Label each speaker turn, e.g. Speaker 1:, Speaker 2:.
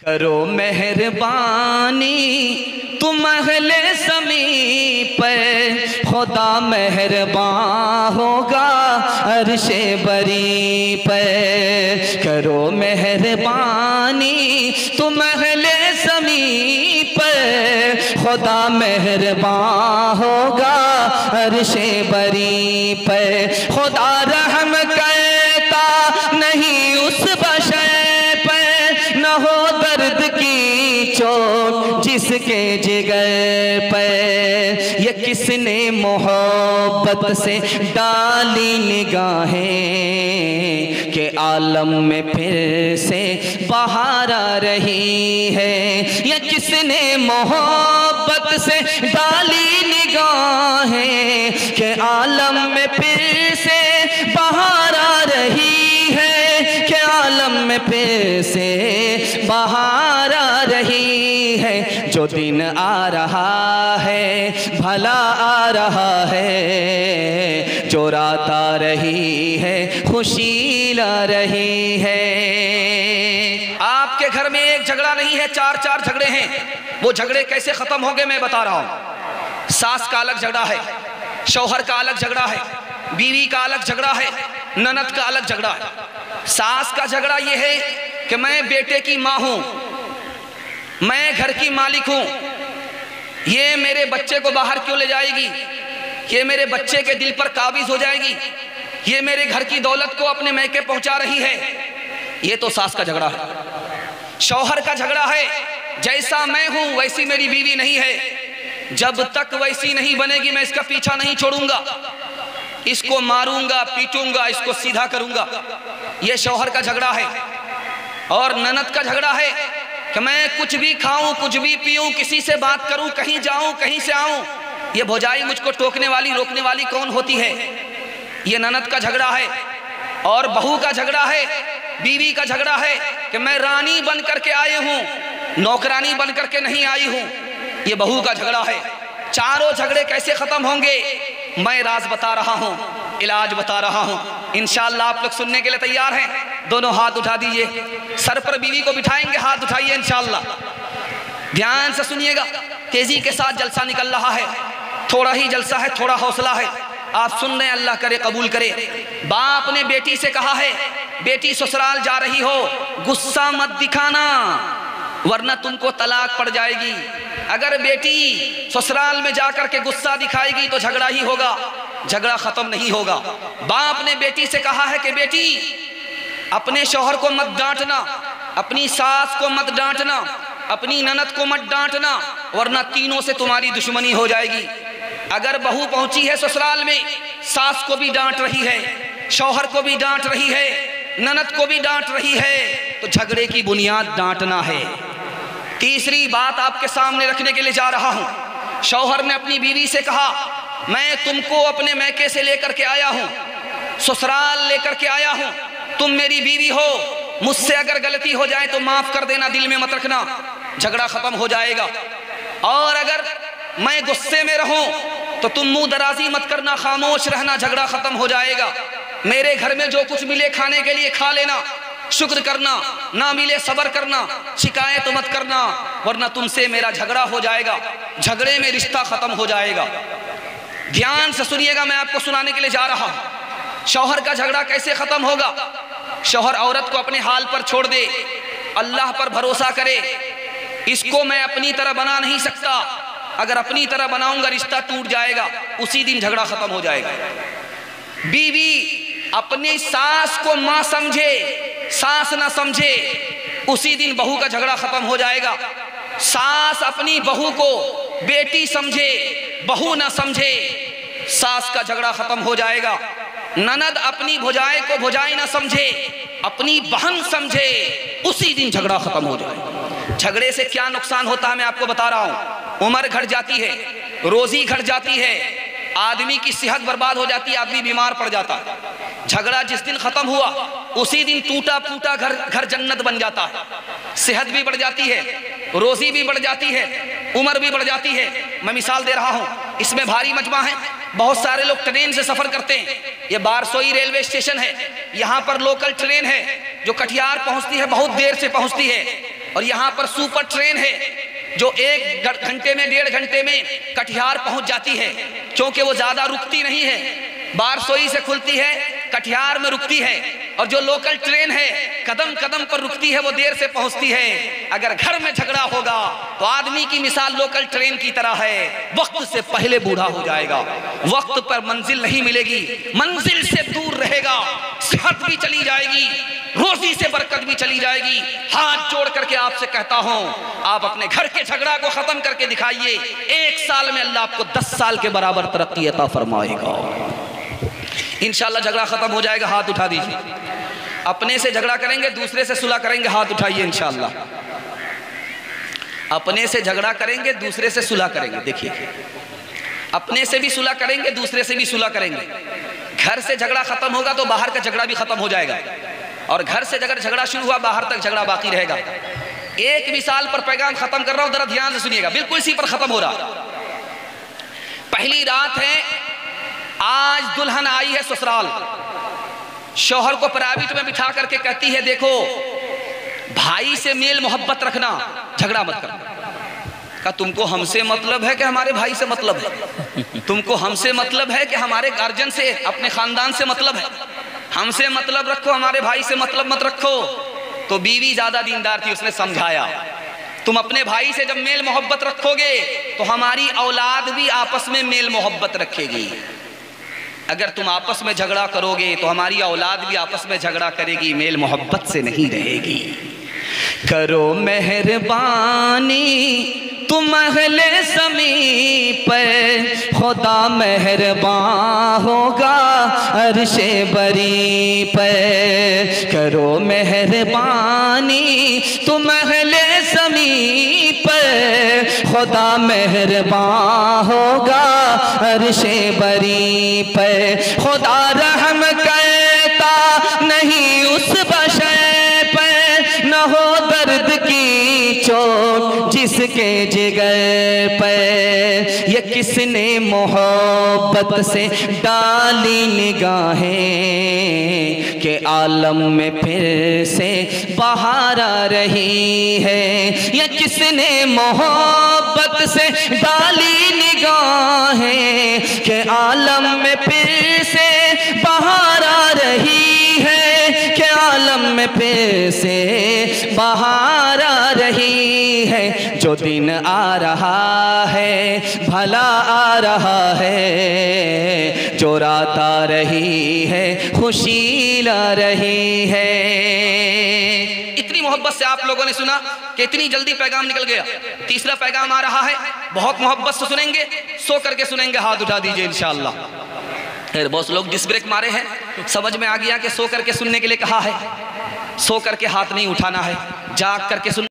Speaker 1: کرو مہربانی تم اہل زمین پر، خدا مہربان ہوگا عرش بری پر۔ کرو مہربانی تم اہل زمین پر، خدا مہربان ہوگا عرش بری پر۔ خدا رحم کرتا نہیں اس بشر پر، نہ ہو درد کی چوٹ جس کے جگر پر۔ یہ کس نے محبت سے ڈالی نگاہیں کہ عالم میں پھر سے بہار آ رہی ہے۔ یہ کس نے محبت سے ڈالی نگاہیں کہ عالم میں پھر سے بہار آ رہی ہے، کہ عالم میں پھر سے بہار آ رہی ہے۔ جو دن آ رہا ہے بھلا آ رہا ہے، جو رات آ رہی ہے خوشی لا رہی ہے۔ آپ کے گھر میں ایک جھگڑا نہیں ہے، چار جھگڑے ہیں۔ وہ جھگڑے کیسے ختم ہوں گے میں بتا رہا ہوں۔ ساس کا الگ جھگڑا ہے، شوہر کا الگ جھگڑا ہے، بیوی کا الگ جھگڑا ہے، نند کا الگ جھگڑا ہے۔ ساس کا جھگڑا یہ ہے کہ میں بیٹے کی ماں ہوں، میں گھر کی مالک ہوں، یہ میرے بچے کو باہر کیوں لے جائے گی، یہ میرے بچے کے دل پر قابض ہو جائے گی، یہ میرے گھر کی دولت کو اپنے میکے پہنچا رہی ہے۔ یہ تو ساس کا جھگڑا ہے۔ شوہر کا جھگڑا ہے، جیسا میں ہوں ویسی میری بیوی نہیں ہے، جب تک ویسی نہیں بنے گی میں اس کا پیچھا نہیں چھوڑوں گا، اس کو ماروں گا، پیٹوں گا، اس کو سیدھا کروں گا۔ یہ شوہر کا جھگڑا ہے۔ اور نند کا جھگڑا ہے کہ میں کچھ بھی کھاؤں، کچھ بھی پیوں، کسی سے بات کروں، کہیں جاؤں، کہیں سے آؤں، یہ بھوجائی مجھ کو ٹوکنے والی، روکنے والی کون ہوتی ہے؟ یہ نند کا جھگڑا ہے۔ اور بہو کا جھگڑا ہے، بیوی کا جھگڑا ہے کہ میں رانی بن کر کے آئے ہوں، نوکرانی بن کر کے نہیں آئی ہوں، یہ بہو کا جھگڑا ہے۔ چاروں جھگڑے کیسے ختم ہوں گے میں راز بتا رہا ہوں، علاج بتا رہا ہوں۔ انشاءاللہ آپ لوگ سننے کے لیے تیار ہیں؟ دونوں ہاتھ اٹھا دیجئے، سر پر بیوی کو بٹھائیں گے، ہاتھ اٹھائیے انشاءاللہ۔ دھیان سے سنیے گا، تیزی کے ساتھ جلسہ نکل رہا ہے، تھوڑا ہی جلسہ ہے، تھوڑا حوصلہ ہے۔ آپ سن رہے ہیں، اللہ کرے قبول کرے۔ باپ نے بیٹی سے کہا ہے، بیٹی سسرال جا رہی ہو غصہ مت دکھانا ورنہ تم کو طلاق پڑ جائے گی۔ اگر بیٹی سسرال میں جا کر کے غصہ دکھائے گی تو جھگڑا ہی ہوگا، جھگڑا ختم نہیں ہوگا۔ باپ نے بیٹی سے کہا ہے کہ بیٹی اپنے شوہر کو مت ڈانٹنا، اپنی ساس کو مت ڈانٹنا، اپنی نند کو مت ڈانٹنا ورنہ تینوں سے تمہاری دشمنی ہو جائے گی۔ اگر بہو پہنچی ہے سسرال میں، ساس کو بھی ڈانٹ رہی ہے، شوہر کو بھی ڈانٹ رہی ہے، نند کو بھی ڈانٹ رہی ہے، تو جھگڑے کی بنیاد ڈانٹنا ہے۔ تیسری بات آپ کے سامنے رکھنے کے لیے جا رہا ہوں۔ شوہر نے اپنی بیوی سے کہا، میں تم کو اپنے میکے سے لے کر کے آیا ہوں، سسرال لے کر کے آیا ہوں، تم میری بیوی ہو، مجھ سے اگر غلطی ہو جائے تو معاف کر دینا، دل میں مت رکھنا، جھگڑا ختم ہو جائے گا۔ اور اگر میں غصے میں رہوں تو تم منہ درازی مت کرنا، خاموش رہنا، جھگڑا ختم ہو جائے گا۔ میرے گھر میں جو کچھ ملے کھانے کے لیے کھا لینا، شکر کرنا، نہ ملے صبر کرنا، شکایت مت کرنا ورنہ تم سے میرا جھگڑا ہو جائے گا، جھگڑے میں رشتہ ختم ہو جائے گا۔ دھیان سے سنیے گا، میں آپ کو سنانے کے لیے جا رہا ہوں۔ شوہر کا جھگڑا کیسے ختم ہوگا؟ شوہر عورت کو اپنے حال پر چھوڑ دے، اللہ پر بھروسہ کرے، اس کو میں اپنی طرح بنا نہیں سکتا، اگر اپنی طرح بناؤں گا رشتہ ٹوٹ جائے گا، اسی دن جھگڑا ختم ہو جائے گا۔ بیوی اپنی ساس کو ماں سمجھے، ساس نہ سمجھے، اسی دن بہو کا جھگڑا ختم ہو جائے گا۔ ساس اپنی بہو کو بیٹی سمجھے، بہو نہ سمجھے، ساس کا جھگڑا ختم ہو جائے گا۔ نند اپنی بھوجائے کو بھوجائی نہ سمجھے، اپنی بہن سمجھے، اسی دن جھگڑا ختم ہو جائے گا۔ جھگڑے سے کیا نقصان ہوتا ہے میں آپ کو بتا رہا ہوں۔ عمر گھٹ جاتی ہے، روزی گھٹ جاتی ہے، آدمی کی صحت برباد ہو جاتی ہے، آدمی بیمار پڑ جاتا ہے۔ جھگڑا جس دن ختم ہوا اسی دن ٹوٹا پھوٹا گھر جنت بن جاتا ہے، صحت بھی بڑھ جاتی ہے، روزی بھی بڑھ جاتی ہے، عمر بھی بڑھ جاتی ہے۔ میں مثال دے رہا ہوں، اس میں بھاری مجمع ہے، بہت سارے لوگ ٹرین سے سفر کرتے ہیں، یہ بارسوئی ریلوے اسٹیشن ہے، یہاں پر لوکل ٹرین ہے جو کٹیہار پہنچتی ہے، بہت دیر سے پہنچتی ہے۔ اور یہاں پر سپر ٹرین ہے جو 1 گھنٹے میں 1.5 گھنٹے میں کٹھیار پہنچ جاتی ہے، کیونکہ وہ زیادہ رکتی نہیں ہے، بارسوئی سے کھلتی ہے، کٹھیار میں رکتی ہے، اور جو لوکل ٹرین ہے قدم قدم پر رکتی ہے، وہ دیر سے پہنچتی ہے۔ اگر گھر میں جھگڑا ہوگا تو آدمی کی مثال لوکل ٹرین کی طرح ہے، وقت سے پہلے بوڑھا ہو جائے گا، وقت پر منزل نہیں ملے گی، منزل سے دور رہے گا، صحت بھی چلی جائے گی، روزی سے برکت بھی چلی جائے گی۔ ہاتھ جوڑ کر کے آپ سے کہتا ہوں، آپ اپنے گھر کے جھگڑا کو ختم کر کے دکھائیے، 1 سال میں اللہ آپ کو 10 سال کے برابر ترقی عطا فرمائے گا۔ انشاءاللہ جھگڑا ختم ہو جائے گا، ہاتھ اٹھا دیجیے۔ اپنے سے جھگڑا کریں گے، دوسرے سے صلح کریں گے، ہاتھ اٹھائیے انشاءاللہ۔ اپنے سے جھگڑا کریں گے، دوسرے سے صلح کریں گے، دیکھیے اپنے سے بھی صلح کریں گے، دوسرے سے بھی صلح کریں گے۔ گھر سے جھگڑا ختم ہوگا تو باہر کا جھگڑا بھی ختم ہو جائے گا، اور گھر سے اگر جھگڑا شروع ہوا باہر تک جھگڑا باقی رہے گا۔ ایک مثال پر پیغام ختم کر رہا ہوں، ذرا دھیان سے سنیے گا، بالکل اسی پر ختم ہو رہا۔ پہلی رات ہے، آج دلہن آئی ہے سسرال، شوہر کو پرائیویٹ میں بٹھا کر کے کہتی ہے دیکھو بھائی سے میل محبت رکھنا، جھگڑا مت کرنا۔ کہا تم کو ہم سے مطلب ہے کہ ہمارے بھائی سے مطلب ہے؟ تم کو ہم سے مطلب ہے کہ ہمارے گارجن سے، اپنے خاندان سے مطلب ہے؟ ہم سے مطلب رکھو، ہمارے بھائی سے مطلب مت رکھو۔ تو بیوی زیادہ دیندار تھی، اس نے سمجھایا تم اپنے بھائی سے جب میل محبت رکھو گے تو ہماری اولاد بھی آپس میں میل محبت رکھے گی۔ اگر تم آپس میں جھگڑا کرو گے تو ہماری اولاد بھی آپس میں جھگڑا کرے گی، میل محبت سے نہیں رہے گی۔ کرو مہربانی تم اہل زمین پر، خدا مہربان ہوگا عرش بری پر۔ کرو مہربانی تم اہل زمین پر، خدا مہربان ہوگا عرش بری پر۔ خدا رحم کرتا نہیں اس بشر پر، نہ ہو درد کی چوٹ جس کے جگر پر۔ یہ کس نے محبت سے ڈالی نگاہیں کہ عالم میں پھر سے بہار آ رہی ہے؟ یہ کس نے محبت سے ڈالی نگاہیں کہ عالم میں پھر سے بہار آ رہی ہے، کہ عالم میں پھر سے بہار آ رہی ہے۔ جو دن آ رہا ہے بھلا آ رہا ہے، جو رات آ رہی ہے خوشی لا رہی ہے۔ اتنی محبت سے آپ لوگوں نے سنا کہ اتنی جلدی پیغام نکل گیا۔ تیسرا پیغام آ رہا ہے، بہت محبت سے سنیں گے، سو کر کے سنیں گے، ہاتھ اٹھا دیجئے انشاءاللہ۔ خیر بہت لوگ ڈس بریک مارے ہیں، سمجھ میں آ گیا کہ سو کر کے سننے کے لیے کہا ہے، سو کر کے ہاتھ نہیں اٹھانا ہے، جاگ کر کے سننا